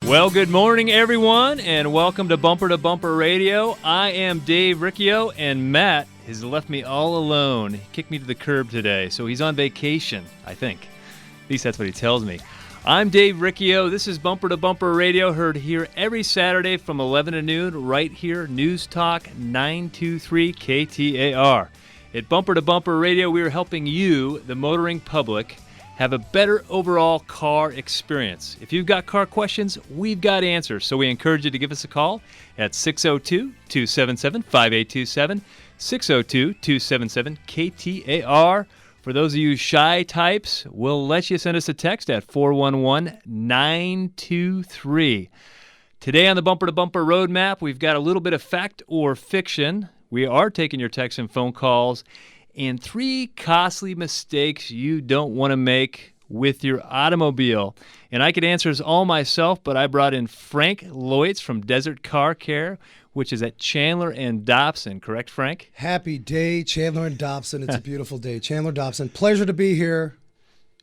Well, good morning, everyone, and welcome to Bumper Radio. I am Dave Riccio, and Matt has left me all alone. He kicked me to the curb today, so he's on vacation, I think. At least that's what he tells me. I'm Dave Riccio. This is Bumper Radio, heard here every Saturday from 11 to noon, right here, News Talk 923 KTAR. At Bumper Radio, we are helping you, the motoring public, have a better overall car experience. If you've got car questions, we've got answers. So we encourage you to give us a call at 602-277-5827, 602-277-KTAR. For those of you shy types, we'll let you send us a text at 411-923. Today on the Bumper Roadmap, we've got a little bit of fact or fiction. We are taking your texts and phone calls. And 3 costly mistakes you don't want to make with your automobile. And I could answer this all myself, but I brought in Frank Leutz from Desert Car Care, which is at Chandler and Dobson. Correct, Frank? Happy day, Chandler and Dobson. It's a beautiful day. Chandler, Dobson, pleasure to be here.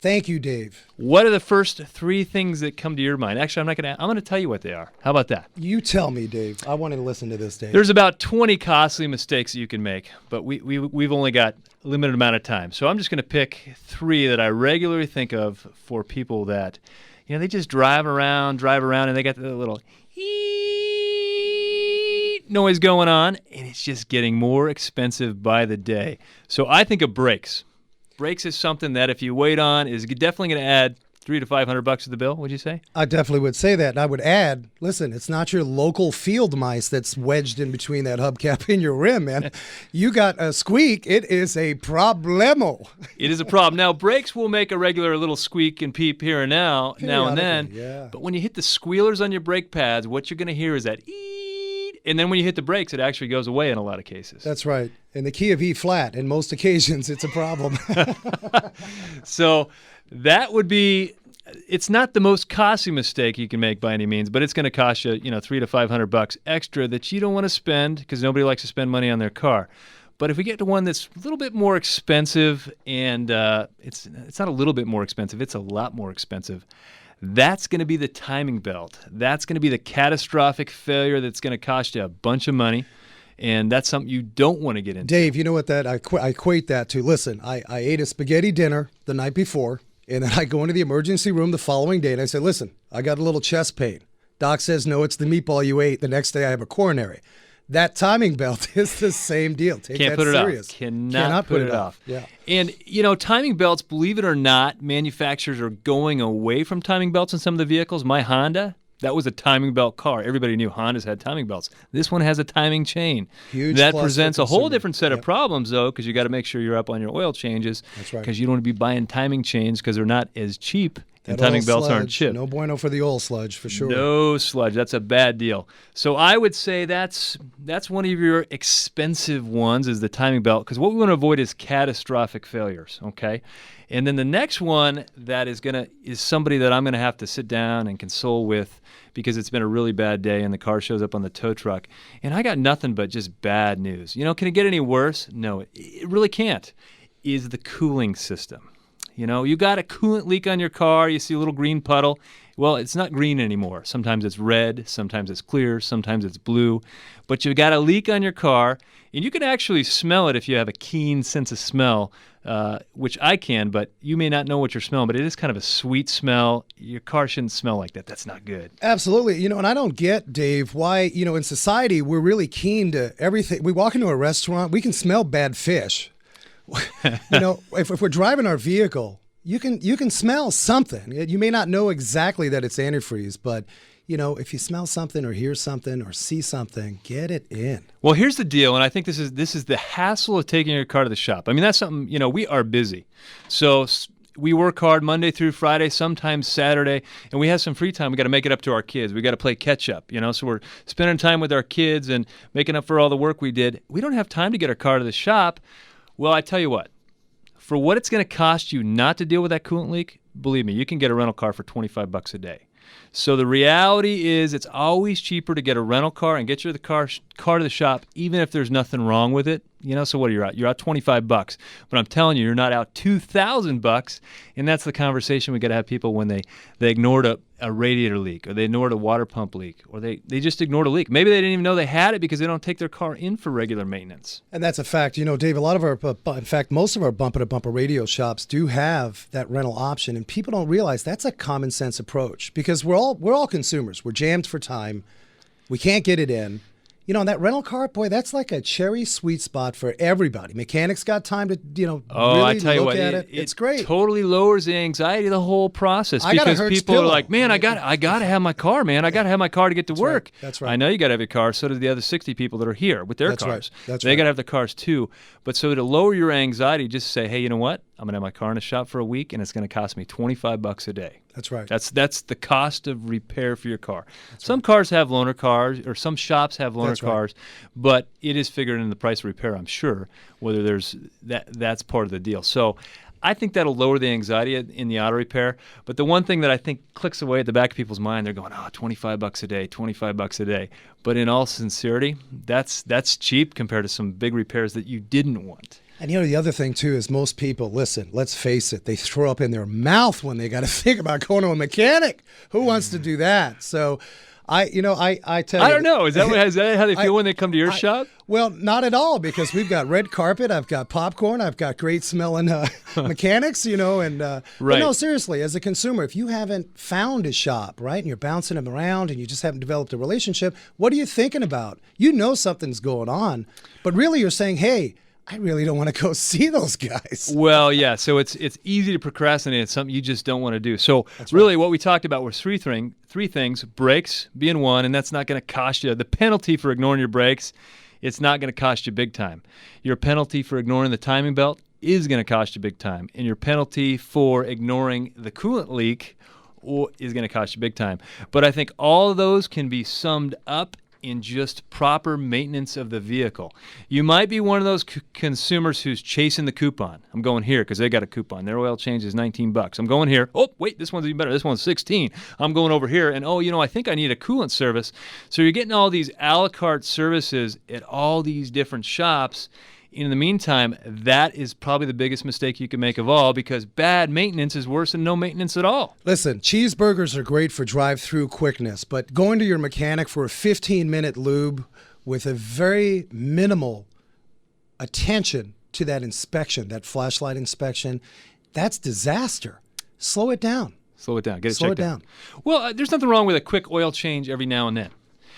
Thank you, Dave. What are the first 3 things that come to your mind? Actually, I'm going to tell you what they are. How about that? You tell me, Dave. I want to listen to this, Dave. There's about 20 costly mistakes that you can make, but we've only got a limited amount of time. So I'm just going to pick 3 that I regularly think of for people that, they just drive around, and they got the little noise going on, and it's just getting more expensive by the day. So I think of brakes. Brakes is something that if you wait on is definitely going to add $300 to $500 to the bill, would you say? I definitely would say that. And I would add, listen, it's not your local field mice that's wedged in between that hubcap and your rim, man. You got a squeak. It is a problemo. It is a problem. Now, brakes will make a regular little squeak and peep here and now and then. Yeah. But when you hit the squealers on your brake pads, what you're going to hear is that and then when you hit the brakes, it actually goes away in a lot of cases. That's right. In the key of E flat, in most occasions, it's a problem. So that would be, it's not the most costly mistake you can make by any means, but it's going to cost you, $300 to $500 extra that you don't want to spend because nobody likes to spend money on their car. But if we get to one that's a little bit more expensive, and it's not a little bit more expensive, it's a lot more expensive. That's going to be the timing belt. That's going to be the catastrophic failure that's going to cost you a bunch of money, and that's something you don't want to get into. Dave, you know what I equate that to? Listen, I ate a spaghetti dinner the night before, and then I go into the emergency room the following day, and I say, listen, I got a little chest pain. Doc says, no, it's the meatball you ate. The next day I have a coronary. That timing belt is the same deal. Can't put it off. Cannot put it off. Yeah. And, timing belts, believe it or not, manufacturers are going away from timing belts in some of the vehicles. My Honda, that was a timing belt car. Everybody knew Hondas had timing belts. This one has a timing chain. Huge. That presents a whole different set of problems, though, because you got to make sure you're up on your oil changes. That's right. Because you don't want to be buying timing chains because they're not as cheap. And timing belts aren't chipped. No bueno for the oil sludge, for sure. No sludge. That's a bad deal. So I would say that's one of your expensive ones is the timing belt, because what we want to avoid is catastrophic failures, okay? And then the next one that is somebody that I'm going to have to sit down and console with because it's been a really bad day and the car shows up on the tow truck. And I got nothing but just bad news. Can it get any worse? No, it really can't, is the cooling system. You got a coolant leak on your car, you see a little green puddle. Well, it's not green anymore. Sometimes it's red, sometimes it's clear, sometimes it's blue. But you've got a leak on your car, and you can actually smell it if you have a keen sense of smell, which I can, but you may not know what you're smelling, but it is kind of a sweet smell. Your car shouldn't smell like that. That's not good. Absolutely. And I don't get, Dave, why, in society we're really keen to everything. We walk into a restaurant, we can smell bad fish. If we're driving our vehicle, you can smell something. You may not know exactly that it's antifreeze, but if you smell something or hear something or see something, get it in. Well, here's the deal, and I think this is the hassle of taking your car to the shop. I mean, that's something, we are busy. So we work hard Monday through Friday, sometimes Saturday, and we have some free time. We got to make it up to our kids. We got to play catch up, so we're spending time with our kids and making up for all the work we did. We don't have time to get our car to the shop. Well, I tell you what, for what it's going to cost you not to deal with that coolant leak, believe me, you can get a rental car for $25 a day. So the reality is it's always cheaper to get a rental car and get your car to the shop, even if there's nothing wrong with it. So what are you out? You're out $25, but I'm telling you, you're not out $2,000. And that's the conversation we got to have people when they ignored a radiator leak, or they ignored a water pump leak, or they just ignored a leak. Maybe they didn't even know they had it because they don't take their car in for regular maintenance. And that's a fact. Dave, a lot of in fact, most of our bumper-to-bumper radio shops do have that rental option, and people don't realize that's a common sense approach because we're all consumers. We're jammed for time. We can't get it in. And that rental car, boy, that's like a cherry sweet spot for everybody. Mechanics got time to, really look at it. It's great. Totally lowers the anxiety of the whole process because people are like, man, I got to have my car, man. I got to have my car to get to work. That's right. I know you got to have your car. So do the other 60 people that are here with their cars. They got to have the cars too. But so to lower your anxiety, just say, hey, you know what? I'm going to have my car in the shop for a week, and it's going to cost me $25 a day. That's right. That's the cost of repair for your car. Some cars have loaner cars, or some shops have loaner cars, but it is figured in the price of repair, I'm sure, whether there's that's part of the deal. So I think that'll lower the anxiety in the auto repair. But the one thing that I think clicks away at the back of people's mind, they're going, $25 a day, $25 a day. But in all sincerity, that's cheap compared to some big repairs that you didn't want. And the other thing too is most people, listen, let's face it, they throw up in their mouth when they got to think about going to a mechanic. Who wants to do that? So I tell you. I don't know. Is that how they feel when they come to your shop? Well, not at all, because we've got red carpet, I've got popcorn, I've got great smelling mechanics, and right. But no, seriously, as a consumer, if you haven't found a shop, right, and you're bouncing them around and you just haven't developed a relationship, what are you thinking about? Something's going on, but really you're saying, hey, I really don't want to go see those guys. Well, yeah. So it's easy to procrastinate. It's something you just don't want to do. So really what we talked about were three things, brakes being one, and that's not going to cost you. The penalty for ignoring your brakes, it's not going to cost you big time. Your penalty for ignoring the timing belt is going to cost you big time. And your penalty for ignoring the coolant leak is going to cost you big time. But I think all of those can be summed up in just proper maintenance of the vehicle. You might be one of those consumers who's chasing the coupon. I'm going here because they got a coupon. Their oil change is $19. I'm going here. Oh, wait, this one's even better. This one's $16. I'm going over here, and I think I need a coolant service. So you're getting all these a la carte services at all these different shops. In the meantime, that is probably the biggest mistake you can make of all, because bad maintenance is worse than no maintenance at all. Listen, cheeseburgers are great for drive-through quickness, but going to your mechanic for a 15-minute lube with a very minimal attention to that inspection, that flashlight inspection, that's disaster. Slow it down. Slow it down. Get it Slow checked it down. Well, there's nothing wrong with a quick oil change every now and then.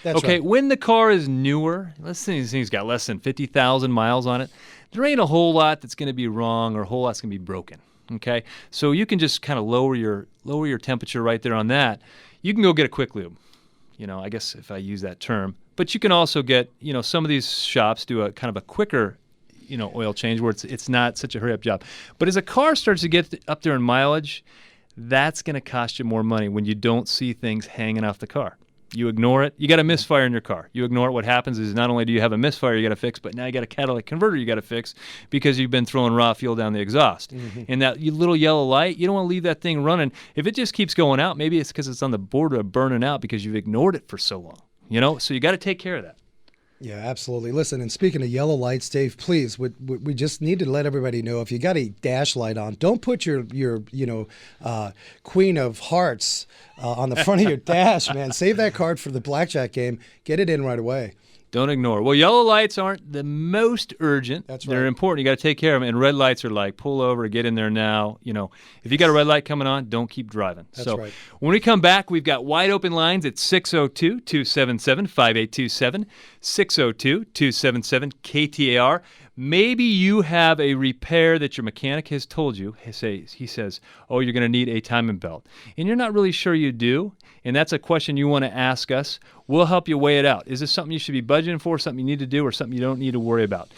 That's okay, right. When the car is newer, let's say this thing's got less than 50,000 miles on it, there ain't a whole lot that's going to be wrong or a whole lot's going to be broken. Okay, so you can just kind of lower your temperature right there on that. You can go get a quick lube. I guess if I use that term, but you can also get, some of these shops do a kind of a quicker, oil change where it's not such a hurry up job. But as a car starts to get up there in mileage, that's going to cost you more money when you don't see things hanging off the car. You ignore it. You got a misfire in your car. You ignore it. What happens is not only do you have a misfire you got to fix, but now you got a catalytic converter you got to fix because you've been throwing raw fuel down the exhaust. Mm-hmm. And that little yellow light, you don't want to leave that thing running. If it just keeps going out, maybe it's because it's on the border of burning out because you've ignored it for so long. So you got to take care of that. Yeah, absolutely. Listen, and speaking of yellow lights, Dave, please, we just need to let everybody know, if you got a dash light on, don't put your Queen of Hearts on the front of your dash, man. Save that card for the blackjack game. Get it in right away. Don't ignore. Well, yellow lights aren't the most urgent. That's right. They're important. You got to take care of them. And red lights are like, pull over, get in there now. If you got a red light coming on, don't keep driving. That's right. When we come back, we've got wide open lines at 602-277-5827, 602-277-KTAR. Maybe you have a repair that your mechanic has told you. He says, you're going to need a timing belt. And you're not really sure you do. And that's a question you want to ask us. We'll help you weigh it out. Is this something you should be budgeting for, something you need to do, or something you don't need to worry about?